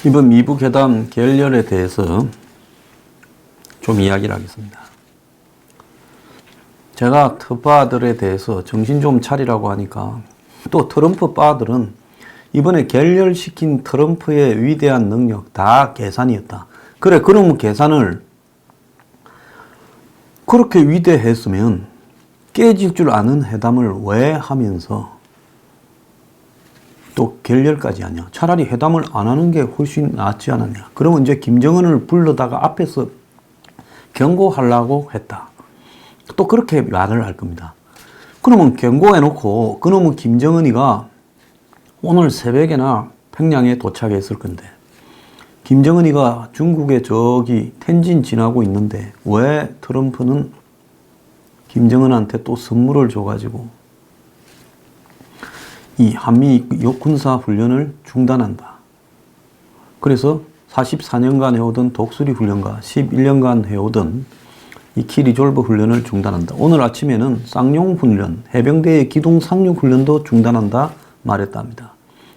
이번 미북회담 결렬에 대해서 좀 이야기를 하겠습니다. 제가 트바들에 대해서 정신 좀 차리라고 하니까 또 트럼프 바들은 이번에 결렬시킨 트럼프의 위대한 능력 다 계산이었다. 그래, 그러면 계산을 그렇게 위대했으면 깨질 줄 아는 회담을 왜 하면서 또 결렬까지 하냐. 차라리 회담을 안 하는 게 훨씬 낫지 않았냐. 그러면 이제 김정은을 불러다가 앞에서 경고하려고 했다. 또 그렇게 말을 할 겁니다. 그러면 경고해놓고 그러면 김정은이가 오늘 새벽에나 평양에 도착했을 건데 김정은이가 중국의 저기 텐진 지나고 있는데 왜 트럼프는 김정은한테 또 선물을 줘가지고 이 한미 군사 훈련을 중단한다. 그래서 44년간 해오던 독수리 훈련과 11년간 해오던 이 키리졸브 훈련을 중단한다. 오늘 아침에는 쌍용 훈련, 해병대의 기동 상륙 훈련도 중단한다 말했답니다.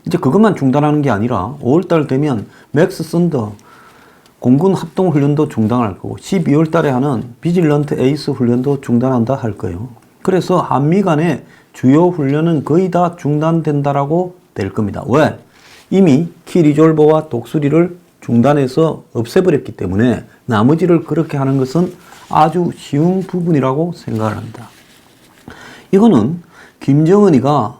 이제 그것만 중단하는 게 아니라 5월달 되면 맥스 썬더 공군 합동 훈련도 중단할 거고 12월 달에 하는 비질런트 에이스 훈련도 중단한다 할 거예요. 그래서 한미 간의 주요 훈련은 거의 다 중단된다라고 될 겁니다. 왜? 이미 키리졸버와 독수리를 중단해서 없애버렸기 때문에 나머지를 그렇게 하는 것은 아주 쉬운 부분이라고 생각을 합니다. 이거는 김정은이가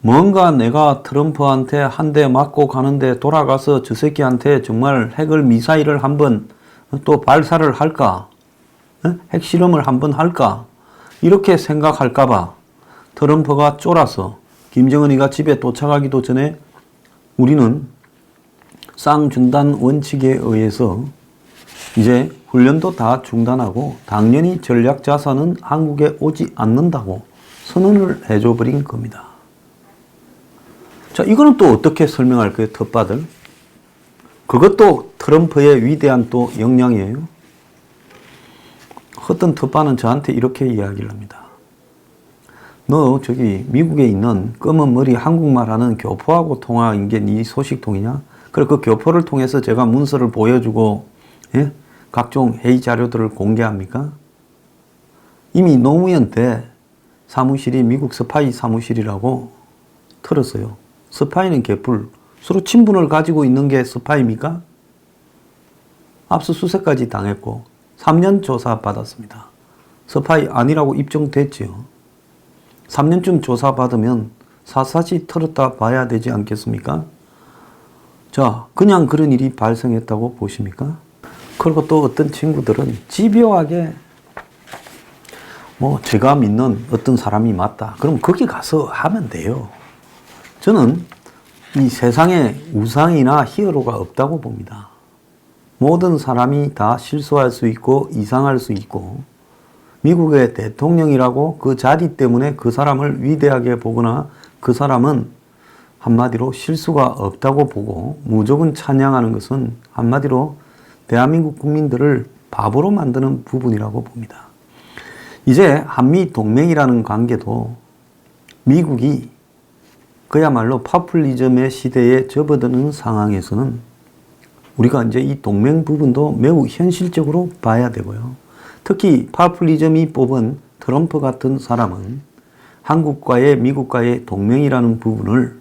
뭔가 내가 트럼프한테 한 대 맞고 가는데 돌아가서 저 새끼한테 정말 핵을 미사일을 한번 또 발사를 할까? 핵실험을 한번 할까? 이렇게 생각할까봐 트럼프가 쫄아서 김정은이가 집에 도착하기도 전에 우리는 쌍중단 원칙에 의해서 이제 훈련도 다 중단하고 당연히 전략자산은 한국에 오지 않는다고 선언을 해줘버린 겁니다. 자, 이거는 또 어떻게 설명할 거예요, 텃밭을? 그것도 트럼프의 위대한 또 역량이에요. 어떤 텃밭은 저한테 이렇게 이야기를 합니다. 너 저기 미국에 있는 검은 머리 한국말 하는 교포하고 통화한 게 네 소식통이냐? 그래, 그 교포를 통해서 제가 문서를 보여주고, 예? 각종 회의 자료들을 공개합니까? 이미 노무현 때 사무실이 미국 스파이 사무실이라고 틀었어요. 스파이는 개뿔. 서로 친분을 가지고 있는 게 스파이입니까? 압수수색까지 당했고 3년 조사 받았습니다. 스파이 아니라고 입증됐지요. 3년쯤 조사받으면 샅샅이 털었다 봐야 되지 않겠습니까? 자, 그냥 그런 일이 발생했다고 보십니까? 그리고 또 어떤 친구들은 집요하게 제가 믿는 어떤 사람이 맞다. 그럼 거기 가서 하면 돼요. 저는 이 세상에 우상이나 히어로가 없다고 봅니다. 모든 사람이 다 실수할 수 있고 이상할 수 있고 미국의 대통령이라고 그 자리 때문에 그 사람을 위대하게 보거나 그 사람은 한마디로 실수가 없다고 보고 무조건 찬양하는 것은 한마디로 대한민국 국민들을 바보로 만드는 부분이라고 봅니다. 이제 한미 동맹이라는 관계도 미국이 그야말로 파퓰리즘의 시대에 접어드는 상황에서는 우리가 이제 이 동맹 부분도 매우 현실적으로 봐야 되고요. 특히 파퓰리즘이 뽑은 트럼프 같은 사람은 한국과의 미국과의 동맹이라는 부분을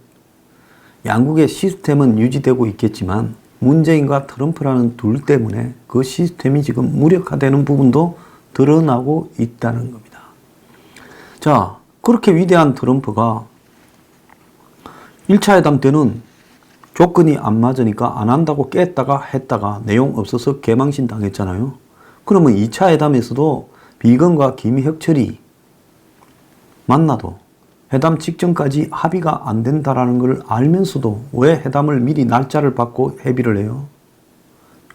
양국의 시스템은 유지되고 있겠지만 문재인과 트럼프라는 둘 때문에 그 시스템이 지금 무력화되는 부분도 드러나고 있다는 겁니다. 자, 그렇게 위대한 트럼프가 1차 회담 때는 조건이 안 맞으니까 안 한다고 깼다가 했다가 내용 없어서 개망신 당했잖아요. 그러면 2차 회담에서도 비건과 김혁철이 만나도 회담 직전까지 합의가 안 된다라는 걸 알면서도 왜 회담을 미리 날짜를 받고 협의를 해요?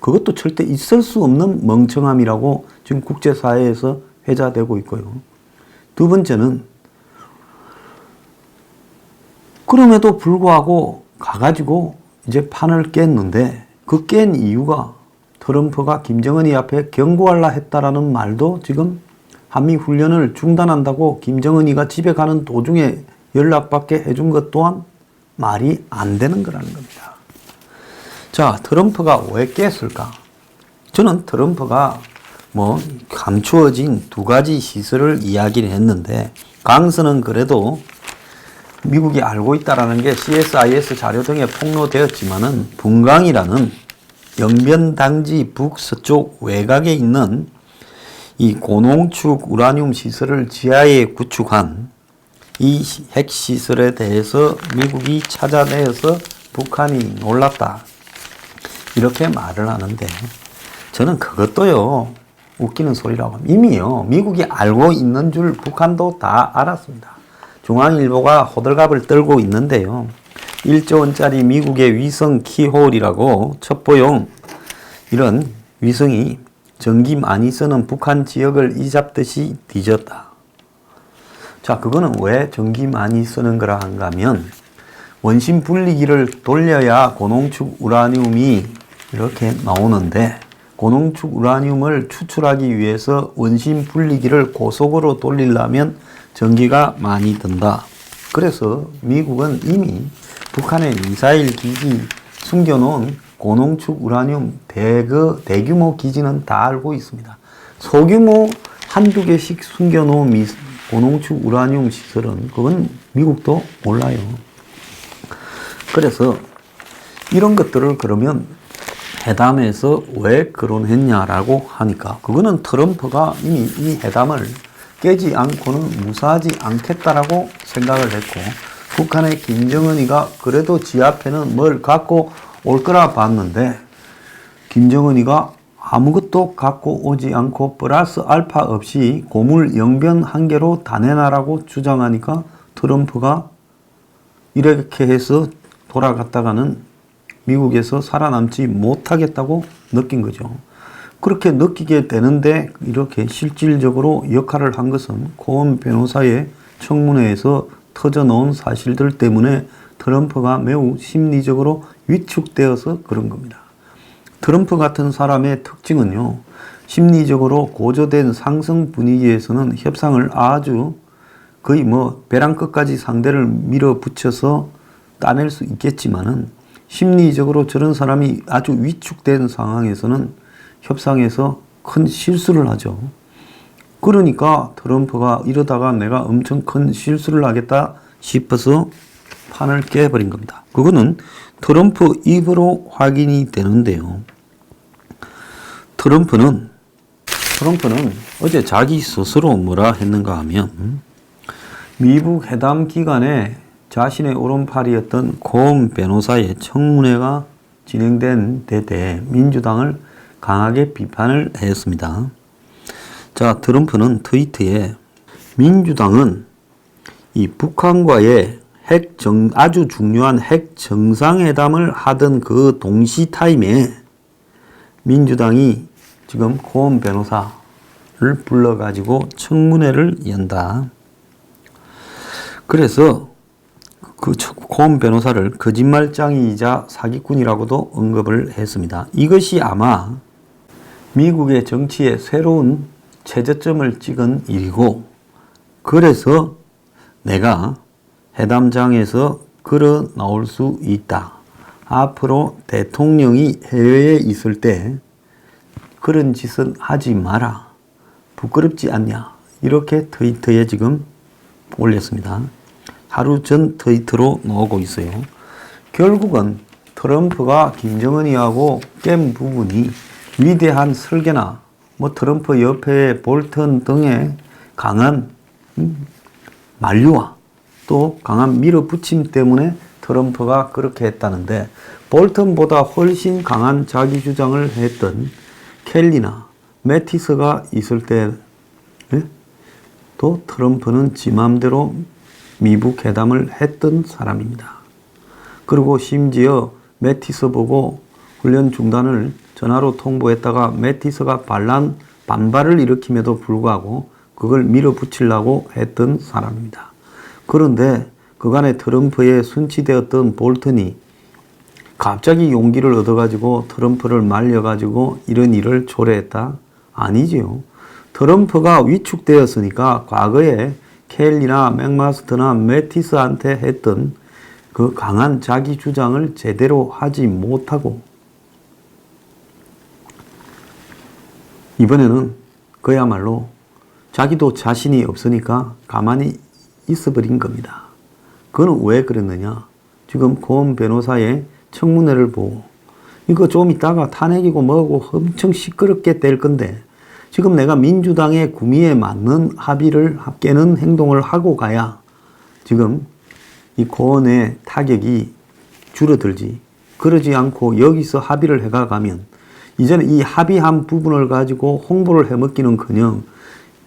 그것도 절대 있을 수 없는 멍청함이라고 지금 국제사회에서 회자되고 있고요. 두 번째는 그럼에도 불구하고 가가지고 이제 판을 깼는데 그 깬 이유가 트럼프가 김정은이 앞에 경고하려 했다라는 말도 지금 한미 훈련을 중단한다고 김정은이가 집에 가는 도중에 연락받게 해준 것 또한 말이 안 되는 거라는 겁니다. 자, 트럼프가 왜 깼을까? 저는 트럼프가 감추어진 두 가지 시설을 이야기를 했는데, 강서는 그래도 미국이 알고 있다라는 게 CSIS 자료 등에 폭로되었지만은 분강이라는 영변단지 북서쪽 외곽에 있는 이 고농축 우라늄 시설을 지하에 구축한 이 핵시설에 대해서 미국이 찾아내어서 북한이 놀랐다, 이렇게 말을 하는데, 저는 그것도요 웃기는 소리라고 합니다. 이미요 미국이 알고 있는 줄 북한도 다 알았습니다. 중앙일보가 호들갑을 떨고 있는데요, 1조 원짜리 미국의 위성 키홀이라고 첩보용 이런 위성이 전기 많이 쓰는 북한 지역을 이잡듯이 뒤졌다. 자, 그거는 왜 전기 많이 쓰는 거라 한가 하면, 원심 분리기를 돌려야 고농축 우라늄이 이렇게 나오는데, 고농축 우라늄을 추출하기 위해서 원심 분리기를 고속으로 돌리려면 전기가 많이 든다. 그래서 미국은 이미 북한의 미사일 기지 숨겨놓은 고농축 우라늄 대규모 기지는 다 알고 있습니다. 소규모 한두 개씩 숨겨놓은 고농축 우라늄 시설은 그건 미국도 몰라요. 그래서 이런 것들을 그러면 회담에서 왜 거론했냐라고 하니까, 그거는 트럼프가 이미 이 회담을 깨지 않고는 무사하지 않겠다라고 생각을 했고, 북한의 김정은이가 그래도 지 앞에는 뭘 갖고 올 거라 봤는데, 김정은이가 아무것도 갖고 오지 않고 플러스 알파 없이 고물 영변 한 개로 다 내놔라고 주장하니까 트럼프가 이렇게 해서 돌아갔다가는 미국에서 살아남지 못하겠다고 느낀 거죠. 그렇게 느끼게 되는데, 이렇게 실질적으로 역할을 한 것은 고은 변호사의 청문회에서 터져놓은 사실들 때문에 트럼프가 매우 심리적으로 위축되어서 그런 겁니다. 트럼프 같은 사람의 특징은요, 심리적으로 고조된 상승 분위기에서는 협상을 아주 거의 벼랑 끝까지 상대를 밀어붙여서 따낼 수 있겠지만은, 심리적으로 저런 사람이 아주 위축된 상황에서는 협상에서 큰 실수를 하죠. 그러니까 트럼프가 이러다가 내가 엄청 큰 실수를 하겠다 싶어서 판을 깨버린 겁니다. 그거는 트럼프 입으로 확인이 되는데요. 트럼프는 어제 자기 스스로 뭐라 했는가 하면, 미국 회담 기간에 자신의 오른팔이었던 고은 변호사의 청문회가 진행된 데 대해 민주당을 강하게 비판을 했습니다. 자, 트럼프는 트위터에 민주당은 이 북한과의 아주 중요한 핵 정상회담을 하던 그 동시 타임에 민주당이 지금 고은 변호사를 불러가지고 청문회를 연다. 그래서 그 고은 변호사를 거짓말장이이자 사기꾼이라고도 언급을 했습니다. 이것이 아마 미국의 정치에 새로운 최저점을 찍은 일이고, 그래서 내가 회담장에서 걸어 나올 수 있다. 앞으로 대통령이 해외에 있을 때 그런 짓은 하지 마라. 부끄럽지 않냐. 이렇게 트위터에 지금 올렸습니다. 하루 전 트위터로 나오고 있어요. 결국은 트럼프가 김정은이하고 깬 부분이 위대한 설계나 트럼프 옆에 볼턴 등의 강한 만류와 또 강한 밀어붙임 때문에 트럼프가 그렇게 했다는데, 볼턴보다 훨씬 강한 자기 주장을 했던 켈리나 매티스가 있을 때도 트럼프는 지 맘대로 미국 회담을 했던 사람입니다. 그리고 심지어 매티스 보고 훈련 중단을 전화로 통보했다가 매티스가 반발을 일으킴에도 불구하고 그걸 밀어붙이려고 했던 사람입니다. 그런데 그간에 트럼프에 순치되었던 볼턴이 갑자기 용기를 얻어가지고 트럼프를 말려가지고 이런 일을 초래했다? 아니지요. 트럼프가 위축되었으니까 과거에 켈리나 맥마스터나 매티스한테 했던 그 강한 자기 주장을 제대로 하지 못하고 이번에는 그야말로 자기도 자신이 없으니까 가만히 있어버린 겁니다. 그는 왜 그랬느냐? 지금 고은 변호사의 청문회를 보고 이거 좀 있다가 탄핵이고 뭐고 엄청 시끄럽게 될 건데 지금 내가 민주당의 구미에 맞는 합의를 깨는 행동을 하고 가야 지금 이 고은의 타격이 줄어들지. 그러지 않고 여기서 합의를 해가면 이제는 이 합의한 부분을 가지고 홍보를 해먹기는커녕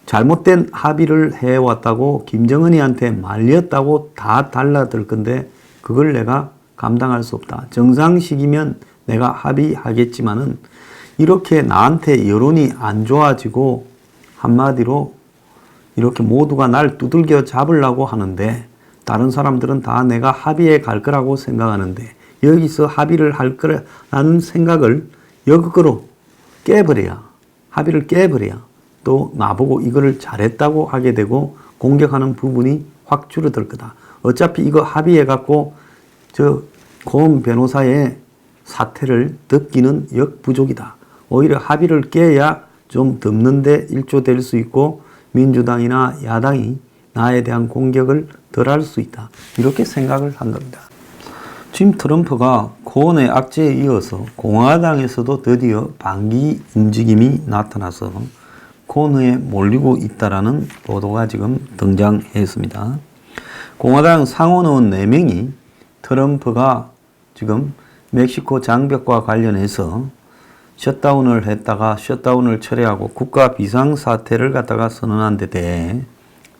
잘못된 합의를 해왔다고 김정은이한테 말렸다고 다 달라들 건데 그걸 내가 감당할 수 없다. 정상식이면 내가 합의하겠지만은 이렇게 나한테 여론이 안 좋아지고 한마디로 이렇게 모두가 날 두들겨 잡으려고 하는데 다른 사람들은 다 내가 합의해 갈 거라고 생각하는데 여기서 합의를 할 거라는 생각을 역으로 깨버려야 합의를 깨버려야 또 나보고 이거를 잘했다고 하게 되고 공격하는 부분이 확 줄어들 거다. 어차피 이거 합의해 갖고 저 고은 변호사의 사태를 덮기는 역부족이다. 오히려 합의를 깨야 좀 덮는데 일조될 수 있고 민주당이나 야당이 나에 대한 공격을 덜 할 수 있다. 이렇게 생각을 한 겁니다. 지금 트럼프가 고은의 악재에 이어서 공화당에서도 드디어 반기 움직임이 나타나서 고은에 몰리고 있다라는 보도가 지금 등장했습니다. 공화당 상원의원 4명이 트럼프가 지금 멕시코 장벽과 관련해서 셧다운을 했다가 셧다운을 철회하고 국가 비상사태를 갖다가 선언한 데 대해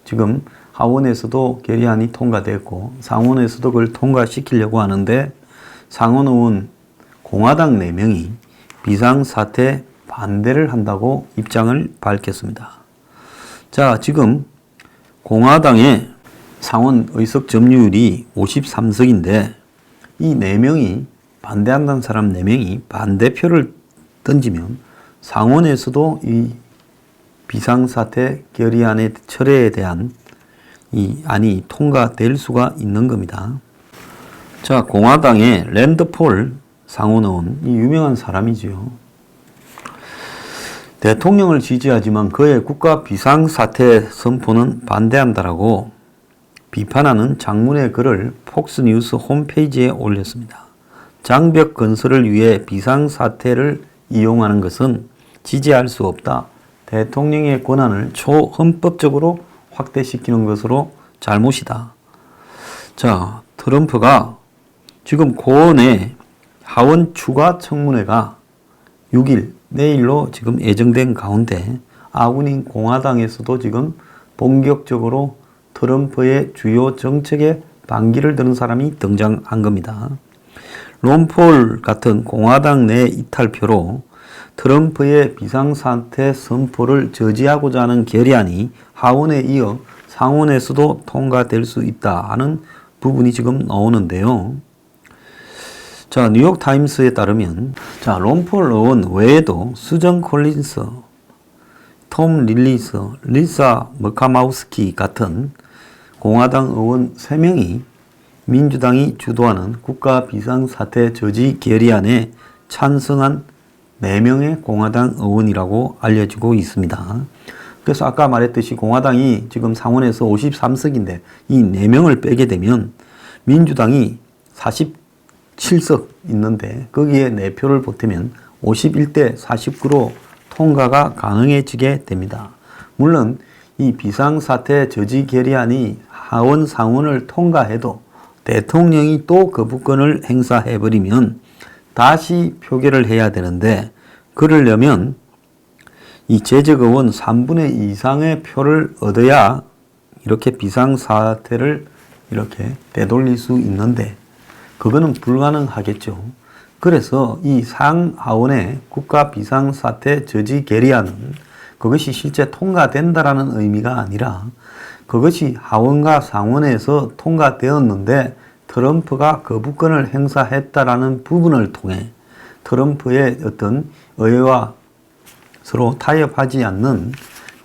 지금 하원에서도 결의안이 통과됐고 상원에서도 그걸 통과시키려고 하는데 상원의원 공화당 4명이 비상사태 반대를 한다고 입장을 밝혔습니다. 자, 지금 공화당의 상원 의석 점유율이 53석인데 이 4명이 반대한다는 사람 4명이 반대표를 던지면 상원에서도 이 비상사태 결의안의 철회에 대한 이 안이 통과될 수가 있는 겁니다. 자, 공화당의 랜드폴 상원의원, 이 유명한 사람이지요. 대통령을 지지하지만 그의 국가 비상사태 선포는 반대한다라고 비판하는 장문의 글을 폭스뉴스 홈페이지에 올렸습니다. 장벽 건설을 위해 비상사태를 이용하는 것은 지지할 수 없다. 대통령의 권한을 초헌법적으로 확대시키는 것으로 잘못이다. 자, 트럼프가 지금 고은의 하원 추가 청문회가 6일 내일로 지금 예정된 가운데 아군인 공화당에서도 지금 본격적으로 트럼프의 주요 정책에 반기를 드는 사람이 등장한 겁니다. 론폴 같은 공화당 내 이탈표로 트럼프의 비상사태 선포를 저지하고자 하는 결의안이 하원에 이어 상원에서도 통과될 수 있다 하는 부분이 지금 나오는데요. 자, 뉴욕타임스에 따르면 자, 론폴 의원 외에도 수전 콜린스, 톰 릴리스, 리사 머카마우스키 같은 공화당 의원 3명이 민주당이 주도하는 국가 비상사태 저지 결의안에 찬성한 4명의 공화당 의원이라고 알려지고 있습니다. 그래서 아까 말했듯이 공화당이 지금 상원에서 53석인데 이 4명을 빼게 되면 민주당이 47석 있는데 거기에 4표를 보태면 51대 49로 통과가 가능해지게 됩니다. 물론 이 비상사태 저지 결의안이 하원 상원을 통과해도 대통령이 또 거부권을 행사해버리면 다시 표결을 해야 되는데 그러려면 이 재적의원 3분의 2 이상의 표를 얻어야 이렇게 비상사태를 이렇게 되돌릴 수 있는데 그거는 불가능하겠죠. 그래서 이 상하원의 국가 비상사태 저지 결의안은 그것이 실제 통과된다라는 의미가 아니라 그것이 하원과 상원에서 통과되었는데 트럼프가 거부권을 행사했다라는 부분을 통해 트럼프의 어떤 의회와 서로 타협하지 않는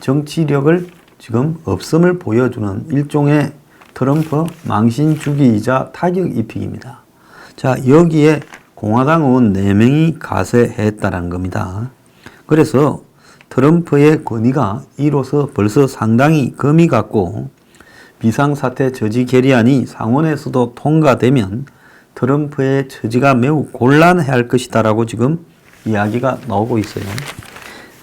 정치력을 지금 없음을 보여주는 일종의 트럼프 망신 주기이자 타격 입히기입니다. 자, 여기에 공화당 의원 4명이 가세했다는 겁니다. 그래서 트럼프의 권위가 이로써 벌써 상당히 금이 갔고 비상사태 저지 결의안이 상원에서도 통과되면 트럼프의 처지가 매우 곤란해할 것이다라고 지금 이야기가 나오고 있어요.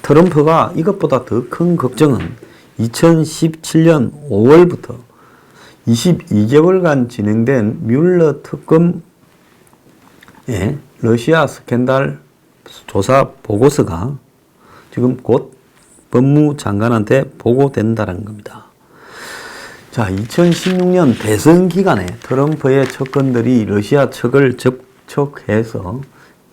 트럼프가 이것보다 더 큰 걱정은 2017년 5월부터 22개월간 진행된 뮬러 특검의 러시아 스캔들 조사 보고서가 지금 곧 법무장관한테 보고된다는 겁니다. 자, 2016년 대선 기간에 트럼프의 측근들이 러시아 측을 접촉해서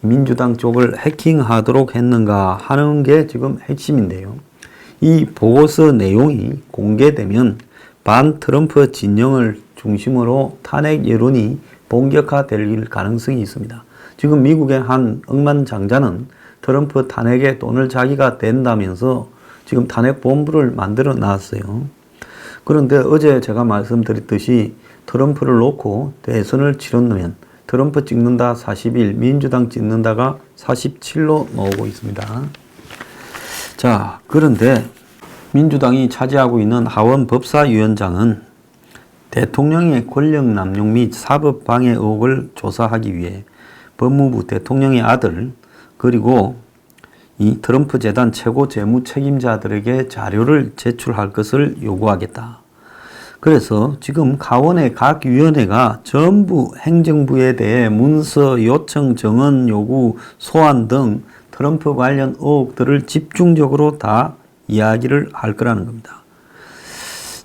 민주당 쪽을 해킹하도록 했는가 하는 게 지금 핵심인데요. 이 보고서 내용이 공개되면 반 트럼프 진영을 중심으로 탄핵 여론이 본격화될 가능성이 있습니다. 지금 미국의 한 억만장자는 트럼프 탄핵에 돈을 자기가 댄다면서 지금 탄핵 본부를 만들어 놨어요. 그런데 어제 제가 말씀드렸듯이 트럼프를 놓고 대선을 치렀으면 트럼프 찍는다 41, 민주당 찍는다가 47로 나오고 있습니다. 자, 그런데 민주당이 차지하고 있는 하원 법사위원장은 대통령의 권력 남용 및 사법 방해 의혹을 조사하기 위해 법무부 대통령의 아들 그리고 이 트럼프 재단 최고 재무 책임자들에게 자료를 제출할 것을 요구하겠다. 그래서 지금 하원의 각 위원회가 전부 행정부에 대해 문서 요청 정언 요구 소환 등 트럼프 관련 의혹들을 집중적으로 다 이야기를 할 거라는 겁니다.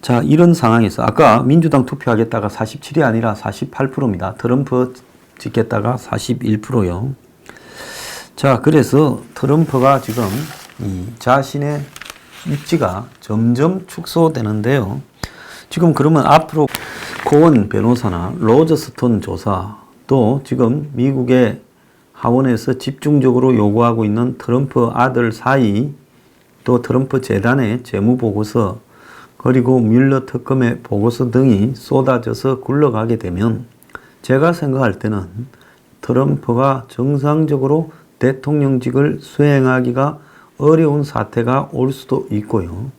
자, 이런 상황에서 아까 민주당 투표하겠다가 47이 아니라 48%입니다. 트럼프 찍겠다가 41%요. 자, 그래서 트럼프가 지금 이 자신의 입지가 점점 축소되는데요. 지금 그러면 앞으로 코언 변호사나 로저스톤 조사 또 지금 미국의 하원에서 집중적으로 요구하고 있는 트럼프 아들 사이 또 트럼프 재단의 재무보고서 그리고 뮬러 특검의 보고서 등이 쏟아져서 굴러가게 되면 제가 생각할 때는 트럼프가 정상적으로 대통령직을 수행하기가 어려운 사태가 올 수도 있고요.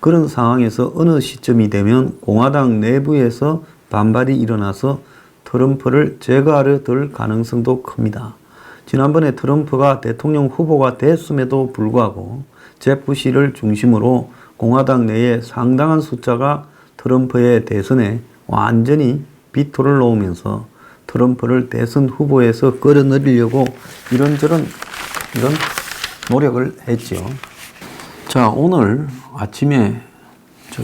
그런 상황에서 어느 시점이 되면 공화당 내부에서 반발이 일어나서 트럼프를 제거하려 들 가능성도 큽니다. 지난번에 트럼프가 대통령 후보가 됐음에도 불구하고 제프 부시를 중심으로 공화당 내에 상당한 숫자가 트럼프의 대선에 완전히 비토를 놓으면서 트럼프를 대선 후보에서 끌어내리려고 이런 노력을 했죠. 자, 오늘 아침에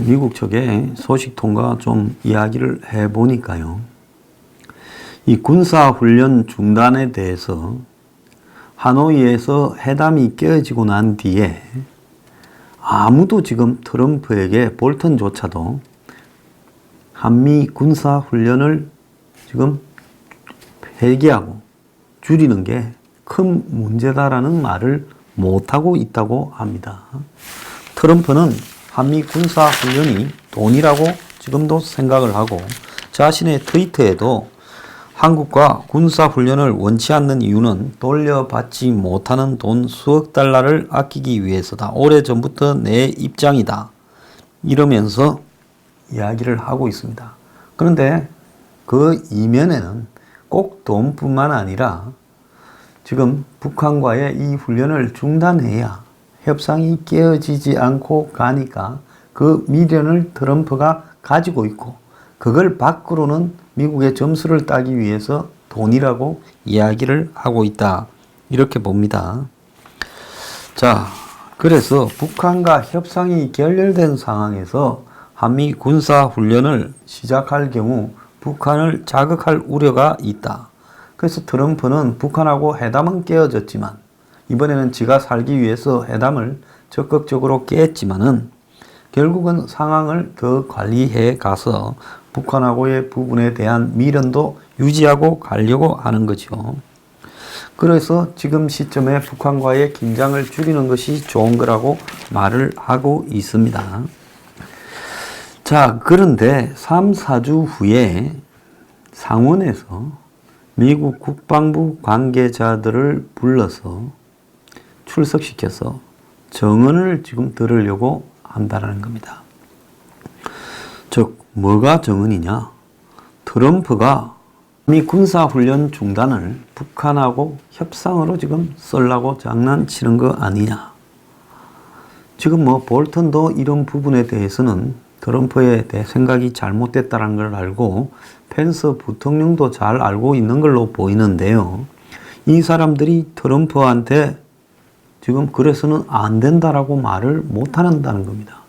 미국 측의 소식통과 좀 이야기를 해보니까요. 이 군사훈련 중단에 대해서 하노이에서 회담이 깨어지고 난 뒤에 아무도 지금 트럼프에게 볼턴조차도 한미 군사훈련을 지금 폐기하고 줄이는 게 큰 문제다라는 말을 못하고 있다고 합니다. 트럼프는 한미 군사훈련이 돈이라고 지금도 생각을 하고 자신의 트위터에도 한국과 군사훈련을 원치 않는 이유는 돌려받지 못하는 돈 수억 달러를 아끼기 위해서다. 오래전부터 내 입장이다. 이러면서 이야기를 하고 있습니다. 그런데 그 이면에는 꼭 돈뿐만 아니라 지금 북한과의 이 훈련을 중단해야 협상이 깨어지지 않고 가니까 그 미련을 트럼프가 가지고 있고 그걸 밖으로는 미국의 점수를 따기 위해서 돈이라고 이야기를 하고 있다. 이렇게 봅니다. 자, 그래서 북한과 협상이 결렬된 상황에서 한미 군사훈련을 시작할 경우 북한을 자극할 우려가 있다. 그래서 트럼프는 북한하고 회담은 깨어졌지만 이번에는 지가 살기 위해서 회담을 적극적으로 깼지만은 결국은 상황을 더 관리해 가서 북한하고의 부분에 대한 미련도 유지하고 가려고 하는 거죠. 그래서 지금 시점에 북한과의 긴장을 줄이는 것이 좋은 거라고 말을 하고 있습니다. 자, 그런데 3, 4주 후에 상원에서 미국 국방부 관계자들을 불러서 출석시켜서 정언을 지금 들으려고 한다는 겁니다. 즉 뭐가 정언이냐? 트럼프가 미 군사훈련 중단을 북한하고 협상으로 지금 쓰려고 장난치는 거 아니냐. 지금 뭐 볼턴도 이런 부분에 대해서는 트럼프에 대해 생각이 잘못됐다는 걸 알고 펜스 부통령도 잘 알고 있는 걸로 보이는데요. 이 사람들이 트럼프한테 지금 그래서는 안 된다라고 말을 못 한다는 겁니다.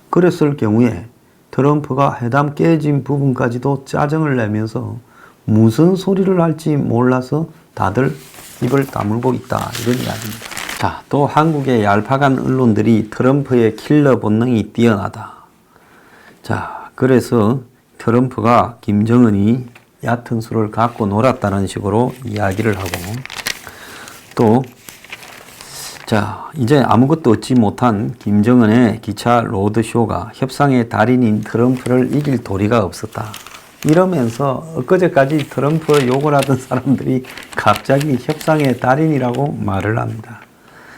그랬을 경우에 트럼프가 회담 깨진 부분까지도 짜증을 내면서 무슨 소리를 할지 몰라서 다들 입을 다물고 있다, 이런 이야기입니다. 자, 또 한국의 얄팍한 언론들이 트럼프의 킬러 본능이 뛰어나다. 자, 그래서 트럼프가 김정은이 얕은 수를 갖고 놀았다는 식으로 이야기를 하고, 또 자, 이제 아무것도 얻지 못한 김정은의 기차 로드쇼가 협상의 달인인 트럼프를 이길 도리가 없었다. 이러면서 엊그제까지 트럼프 욕을 하던 사람들이 갑자기 협상의 달인이라고 말을 합니다.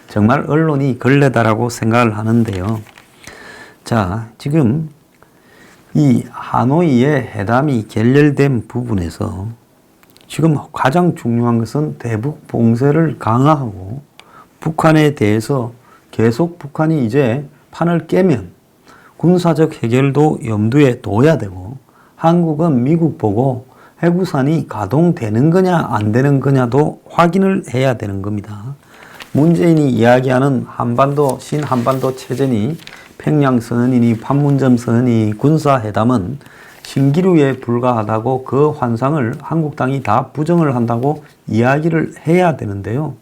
정말 언론이 걸레다라고 생각을 하는데요. 자, 지금 이 하노이의 회담이 결렬된 부분에서 지금 가장 중요한 것은 대북 봉쇄를 강화하고 북한에 대해서 계속 북한이 이제 판을 깨면 군사적 해결도 염두에 둬야 되고, 한국은 미국 보고 해구산이 가동되는 거냐 안 되는 거냐도 확인을 해야 되는 겁니다. 문재인이 이야기하는 한반도 신한반도 체제니 평양 선언이니 판문점 선언이 군사회담은 신기루에 불과하다고 그 환상을 한국당이 다 부정을 한다고 이야기를 해야 되는데요.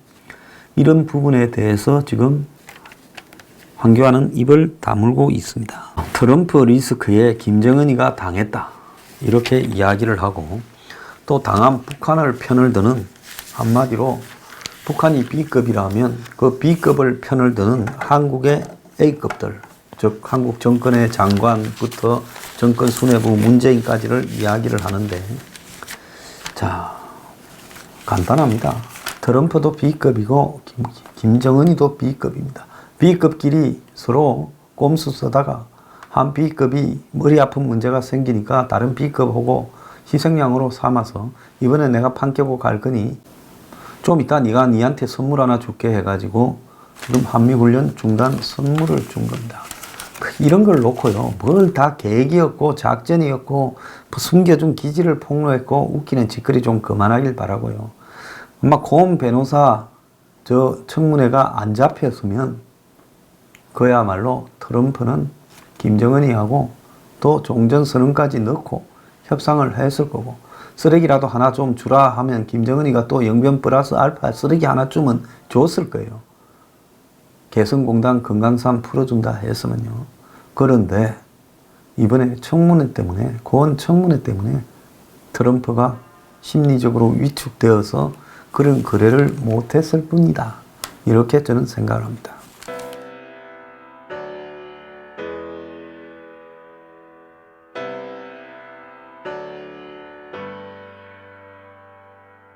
이런 부분에 대해서 지금 황교안은 입을 다물고 있습니다. 트럼프 리스크에 김정은이가 당했다, 이렇게 이야기를 하고, 또 당한 북한을 편을 드는, 한마디로 북한이 B급이라면 그 B급을 편을 드는 한국의 A급들, 즉 한국 정권의 장관부터 정권 수뇌부 문재인까지를 이야기를 하는데, 자, 간단합니다. 트럼프도 B급이고 김정은이도 B급입니다. B급끼리 서로 꼼수 쓰다가 한 B급이 머리 아픈 문제가 생기니까 다른 B급하고 희생양으로 삼아서 이번에 내가 판 깨고 갈 거니 좀 이따 네가 니한테 선물 하나 줄게 해가지고 지금 한미훈련 중단 선물을 준 겁니다. 이런 걸 놓고요, 뭘 다 계획이었고 작전이었고 숨겨준 기지를 폭로했고 웃기는 짓거리 좀 그만하길 바라고요. 아마 고은 변호사 저 청문회가 안 잡혔으면 그야말로 트럼프는 김정은이하고 또 종전선언까지 넣고 협상을 했을 거고, 쓰레기라도 하나 좀 주라 하면 김정은이가 또 영변 플러스 알파 쓰레기 하나쯤은 줬을 거예요. 개성공단 금강산 풀어준다 했으면요. 그런데 이번에 청문회 때문에, 고은 청문회 때문에 트럼프가 심리적으로 위축되어서 그런 거래를 못했을 뿐이다, 이렇게 저는 생각을 합니다.